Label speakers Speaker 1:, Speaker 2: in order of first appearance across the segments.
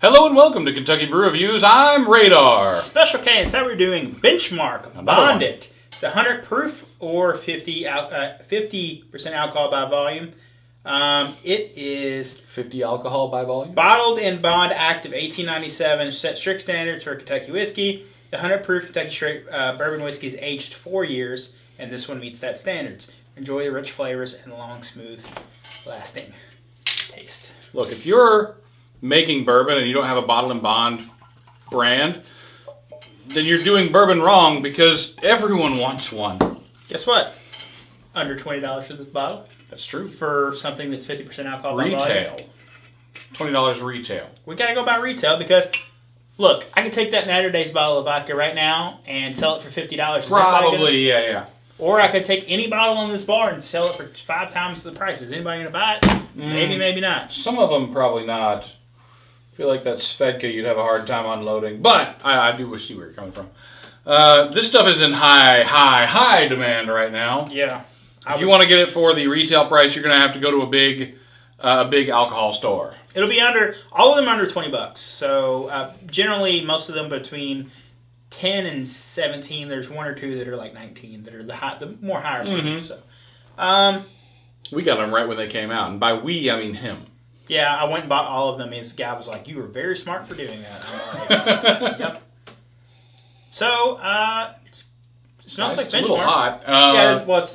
Speaker 1: Hello and welcome to Kentucky Brew Reviews. I'm Radar.
Speaker 2: Special K, and how we're doing Benchmark Bonded. It's 100 proof or 50% alcohol by volume. It is
Speaker 1: 50 alcohol by volume.
Speaker 2: Bottled in Bond Act of 1897. Set strict standards for Kentucky whiskey. The 100 proof Kentucky straight bourbon whiskey is aged 4 years, and this one meets that standards. Enjoy the rich flavors and long, smooth, lasting taste.
Speaker 1: Look, if you're making bourbon and you don't have a Bottled in Bond brand, then you're doing bourbon wrong because everyone wants one.
Speaker 2: Guess what? Under $20 for this bottle.
Speaker 1: That's true.
Speaker 2: For something that's 50% alcohol by
Speaker 1: Retail. $20 retail.
Speaker 2: We gotta go by retail because, look, I can take that Natter Days bottle of vodka right now and sell it for $50.
Speaker 1: Probably, yeah.
Speaker 2: Or I could take any bottle in this bar and sell it for 5 times the price. Is anybody gonna buy it? Maybe, maybe not.
Speaker 1: Some of them probably not. I feel like that Svedka you'd have a hard time unloading. But I do see where you're coming from. This stuff is in high demand right now.
Speaker 2: Yeah.
Speaker 1: If you want to get it for the retail price, you're going to have to go to a big alcohol store.
Speaker 2: It'll be all of them under $20. So generally, most of them between 10 and 17. There's one or two that are like 19 that are the more higher proof. So,
Speaker 1: we got them right when they came out, and by we I mean him.
Speaker 2: Yeah, I went and bought all of them. His guy was like, "You were very smart for doing that." I'm like, "Yep." So it smells like Benchmark.
Speaker 1: It's a little hot.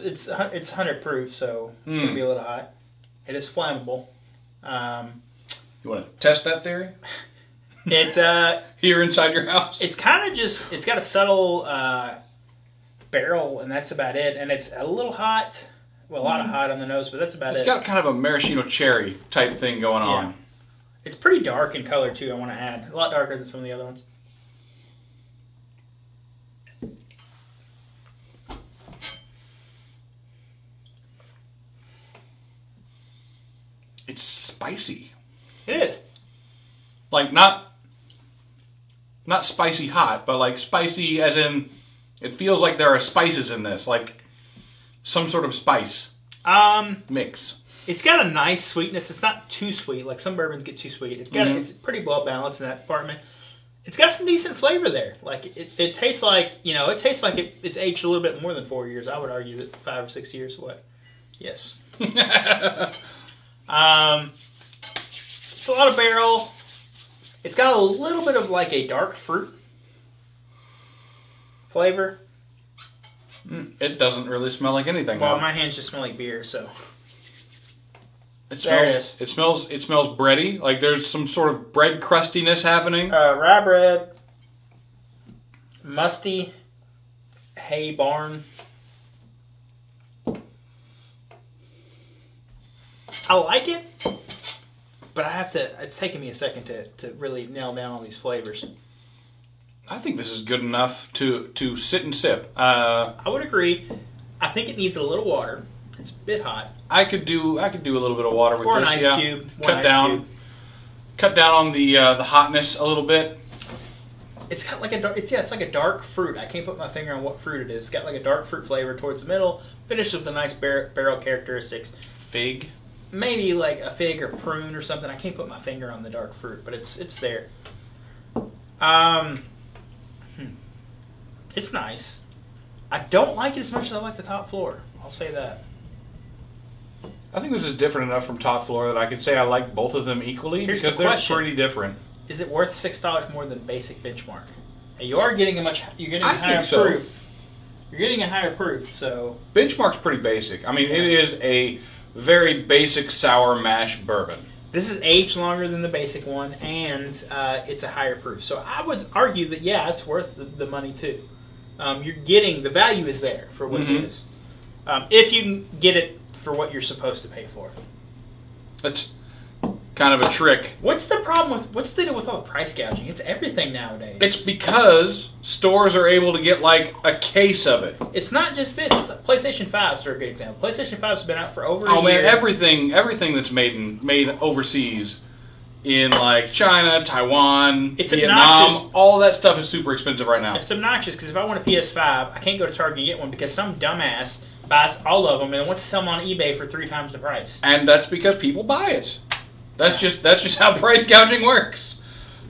Speaker 2: It's 100 proof, so it's going to be a little hot. It is flammable.
Speaker 1: You want to test that theory?
Speaker 2: It's
Speaker 1: here inside your house.
Speaker 2: It's kind of just it's got a subtle barrel, and that's about it. And it's a little hot. Well, a lot of hot on the nose, but that's about it.
Speaker 1: It's got kind of a maraschino cherry type thing going on.
Speaker 2: Yeah. It's pretty dark in color too. I want to add a lot darker than some of the other ones.
Speaker 1: It's spicy.
Speaker 2: It is.
Speaker 1: Like not spicy hot, but like spicy as in it feels like there are spices in this, like some sort of spice mix.
Speaker 2: It's got a nice sweetness. It's not too sweet. Like some bourbons get too sweet. It's got it's pretty well balanced in that department. It's got some decent flavor there. Like it tastes like it tastes like it's aged a little bit more than 4 years. I would argue that 5 or 6 years. What? Yes. It's a lot of barrel. It's got a little bit of like a dark fruit flavor.
Speaker 1: It doesn't really smell like anything.
Speaker 2: Well, my hands just smell like beer, so.
Speaker 1: There it is. It smells bready. Like there's some sort of bread crustiness happening.
Speaker 2: Rye bread, musty, hay barn. I like it, but it's taken me a second to really nail down all these flavors.
Speaker 1: I think this is good enough to sit and sip.
Speaker 2: I would agree. I think it needs a little water. It's a bit hot.
Speaker 1: I could do a little bit of water with
Speaker 2: or
Speaker 1: this.
Speaker 2: An ice cube.
Speaker 1: Cut down on the hotness a little bit.
Speaker 2: It's got like it's like a dark fruit. I can't put my finger on what fruit it is. It's got like a dark fruit flavor towards the middle. Finished with a nice barrel characteristics.
Speaker 1: Fig.
Speaker 2: Maybe like a fig or prune or something. I can't put my finger on the dark fruit, but it's there. It's nice. I don't like it as much as I like the top floor. I'll say that.
Speaker 1: I think this is different enough from top floor that I could say I like both of them equally.
Speaker 2: Here's
Speaker 1: because
Speaker 2: the question.
Speaker 1: They're pretty different.
Speaker 2: Is it worth $6 more than basic Benchmark? And you are getting
Speaker 1: You're getting a higher proof,
Speaker 2: so
Speaker 1: Benchmark's pretty basic. I mean, it is a very basic sour mash bourbon.
Speaker 2: This is aged longer than the basic one, and it's a higher proof. So I would argue that it's worth the money too. You're getting the value is there for what it is. If you can get it for what you're supposed to pay for.
Speaker 1: That's kind of a trick.
Speaker 2: What's the deal with all the price gouging? It's everything nowadays.
Speaker 1: It's because stores are able to get like a case of it.
Speaker 2: It's not just this. It's like PlayStation 5's are a good example. PlayStation 5's been out for over a year.
Speaker 1: Oh man, everything that's made overseas in like China, Taiwan, Vietnam, all that stuff is super expensive right now.
Speaker 2: It's obnoxious because if I want a PS5, I can't go to Target and get one because some dumbass buys all of them and wants to sell them on eBay for 3 times the price.
Speaker 1: And that's because people buy it. That's just how price gouging works.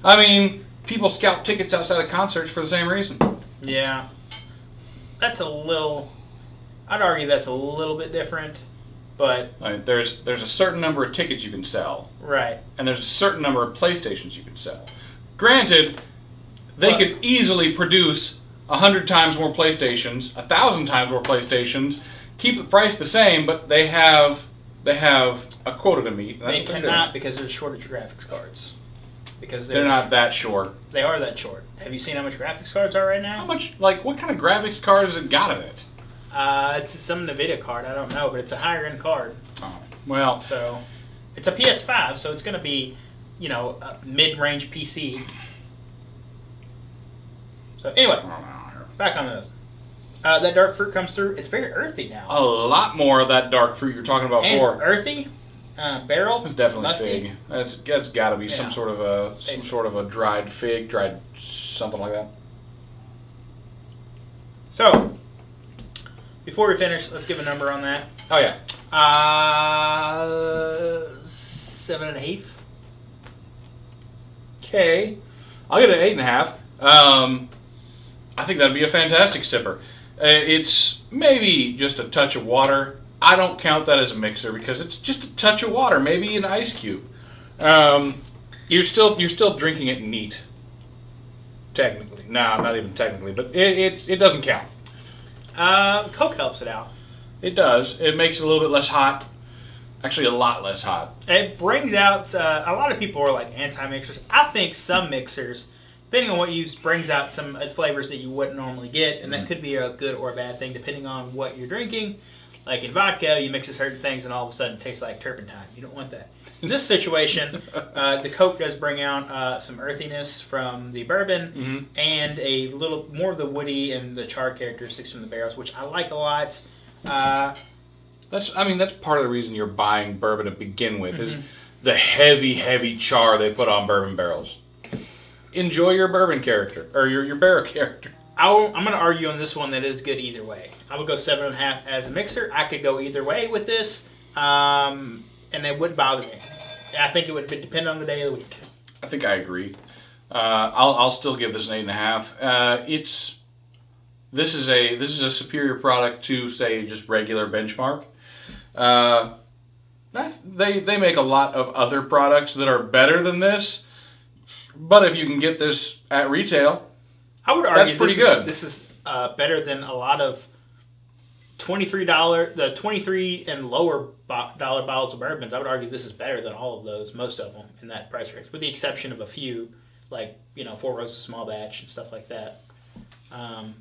Speaker 1: I mean, people scalp tickets outside of concerts for the same reason.
Speaker 2: Yeah. That's a little... I'd argue that's a little bit different, but...
Speaker 1: I mean, there's a certain number of tickets you can sell.
Speaker 2: Right.
Speaker 1: And there's a certain number of PlayStations you can sell. Granted, they could easily produce 100 times more PlayStations, 1,000 times more PlayStations, keep the price the same, but they have a quota to meet.
Speaker 2: They cannot because there's a shortage of graphics cards. Because
Speaker 1: they're not that short.
Speaker 2: They are that short. Have you seen how much graphics cards are right now?
Speaker 1: How much? Like, what kind of graphics card has it got in it?
Speaker 2: It's some NVIDIA card. I don't know, but it's a higher end card.
Speaker 1: Oh, well.
Speaker 2: So, it's a PS5, so it's going to be, a mid-range PC. So, anyway, back on this. That dark fruit comes through. It's very earthy now.
Speaker 1: A lot more of that dark fruit you were talking about before.
Speaker 2: Earthy. Barrel.
Speaker 1: It's definitely
Speaker 2: musky.
Speaker 1: fig. That's got to be some sort of a dried fig, dried something like that.
Speaker 2: So, before we finish, let's give a number on that.
Speaker 1: Oh yeah.
Speaker 2: 7 1/8.
Speaker 1: Okay, I'll get an 8.5. I think that'd be a fantastic sipper. It's maybe just a touch of water. I don't count that as a mixer because it's just a touch of water, maybe an ice cube. You're still drinking it neat. Technically, no, not even technically, but it doesn't count.
Speaker 2: Coke helps it out.
Speaker 1: It does. It makes it a little bit less hot. Actually, a lot less hot.
Speaker 2: It brings out a lot of people are like anti-mixers. I think some mixers, depending on what you use, brings out some flavors that you wouldn't normally get, and that could be a good or a bad thing depending on what you're drinking. Like in vodka, you mix certain things and all of a sudden it tastes like turpentine. You don't want that. In this situation, the Coke does bring out some earthiness from the bourbon and a little more of the woody and the char characteristics from the barrels, which I like a lot.
Speaker 1: That's part of the reason you're buying bourbon to begin with is the heavy char they put on bourbon barrels. Enjoy your bourbon character or your barrel character.
Speaker 2: I'm going to argue on this one that is good either way. I would go 7.5 as a mixer. I could go either way with this, and it wouldn't bother me. I think it would depend on the day of the week.
Speaker 1: I think I agree. I'll still give this an 8.5. This is a superior product to say just regular Benchmark. They make a lot of other products that are better than this, but if you can get this at retail,
Speaker 2: I would argue
Speaker 1: that's pretty good.
Speaker 2: This is better than a lot of $23, the 23 and lower dollar bottles of bourbons. I would argue this is better than all of those, most of them, in that price range, with the exception of a few, like, Four Roses small batch and stuff like that.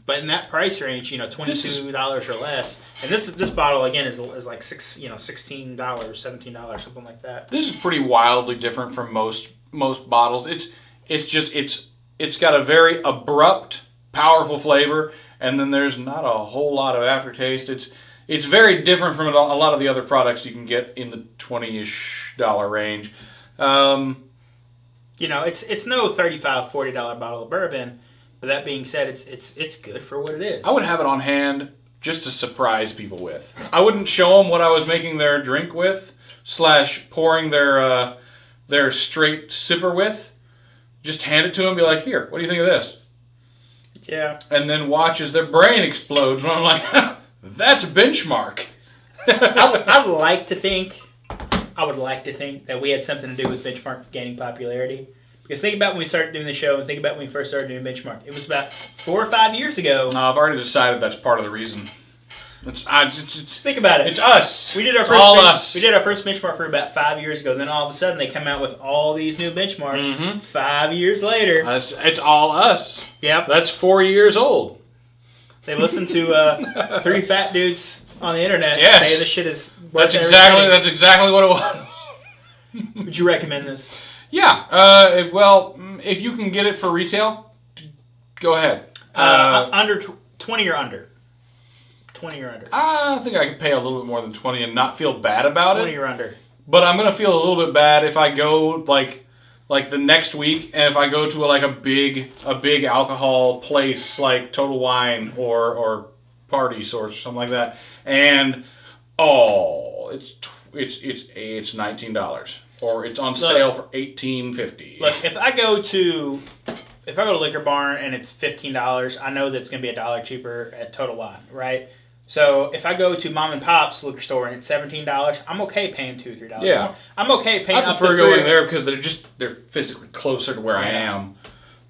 Speaker 2: But in that price range, $22 or less, and this bottle again is like $16, $17, something like that.
Speaker 1: This is pretty wildly different from most bottles. It's got a very abrupt, powerful flavor, and then there's not a whole lot of aftertaste. It's very different from a lot of the other products you can get in the $20-ish range.
Speaker 2: It's no $35, $40 bottle of bourbon. But that being said, it's good for what it is.
Speaker 1: I would have it on hand just to surprise people with. I wouldn't show them what I was making their drink with / pouring their straight sipper with. Just hand it to them and be like, here, what do you think of this?
Speaker 2: Yeah.
Speaker 1: And then watch as their brain explodes when I'm like, that's Benchmark.
Speaker 2: I would like to think that we had something to do with Benchmark gaining popularity. Because think about when we started doing the show and think about when we first started doing Benchmark. It was about 4 or 5 years ago.
Speaker 1: No, I've already decided that's part of the reason.
Speaker 2: Think about it.
Speaker 1: It's us.
Speaker 2: We did our first Benchmark for about 5 years ago. Then all of a sudden they come out with all these new benchmarks 5 years later.
Speaker 1: It's all us.
Speaker 2: Yep.
Speaker 1: That's 4 years old.
Speaker 2: They listen to 3 fat dudes on the internet say this shit is
Speaker 1: That's exactly what it was.
Speaker 2: Would you recommend this?
Speaker 1: Yeah. Well, if you can get it for retail, go ahead.
Speaker 2: Under 20 or under. 20 or under.
Speaker 1: I think I could pay a little bit more than 20 and not feel bad about
Speaker 2: 20 or under.
Speaker 1: But I'm going to feel a little bit bad if I go like the next week and if I go to a big alcohol place like Total Wine or Party Source or something like that, and it's $19 or it's on sale for $18.50.
Speaker 2: Look, if I go to Liquor Barn and it's $15, I know that it's going to be $1 cheaper at Total Wine, right? So if I go to Mom and Pop's liquor store and it's $17, I'm okay paying $2 or $3 more. I'm okay paying.
Speaker 1: I prefer going there because they're physically closer to where I am.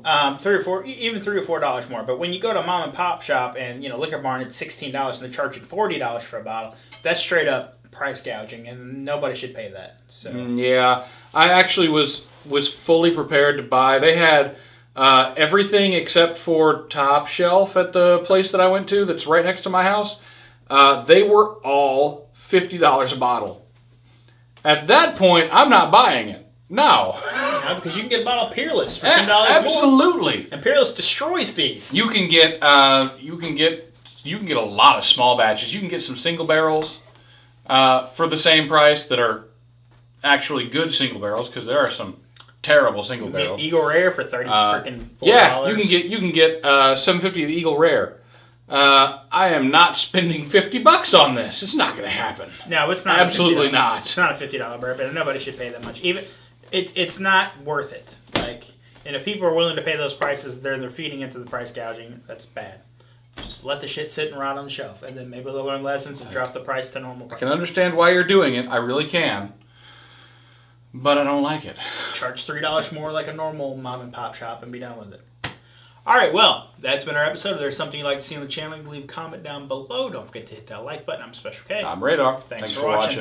Speaker 2: $3 or $4 more. But when you go to Mom and Pop shop and Liquor Barn, it's $16 and they're charging $40 for a bottle. That's straight up price gouging, and nobody should pay that. So
Speaker 1: yeah, I actually was fully prepared to buy. They had everything except for Top Shelf at the place that I went to that's right next to my house. They were all $50 a bottle. At that point, I'm not buying it. No.
Speaker 2: Because you can get a bottle of Perles for $10 more.
Speaker 1: Absolutely.
Speaker 2: And Perles destroys these.
Speaker 1: You can get a lot of small batches. You can get some single barrels for the same price that are actually good single barrels, because there are some terrible single barrels.
Speaker 2: Eagle Rare for $34.
Speaker 1: Yeah, you can get $7.50 of Eagle Rare. I am not spending $50 on this. It's not going to happen.
Speaker 2: No, it's not.
Speaker 1: Absolutely not.
Speaker 2: It's not a $50 bourbon. Nobody should pay that much. Even it's not worth it. Like, and if people are willing to pay those prices, they're feeding into the price gouging. That's bad. Just let the shit sit and rot on the shelf, and then maybe they'll learn lessons and drop the price to normal price.
Speaker 1: I can understand why you're doing it. I really can. But I don't like it.
Speaker 2: Charge $3 more like a normal mom and pop shop and be done with it. All right, well, that's been our episode. If there's something you'd like to see on the channel, you can leave a comment down below. Don't forget to hit that like button. I'm Special K.
Speaker 1: I'm Radar.
Speaker 2: Thanks for watching.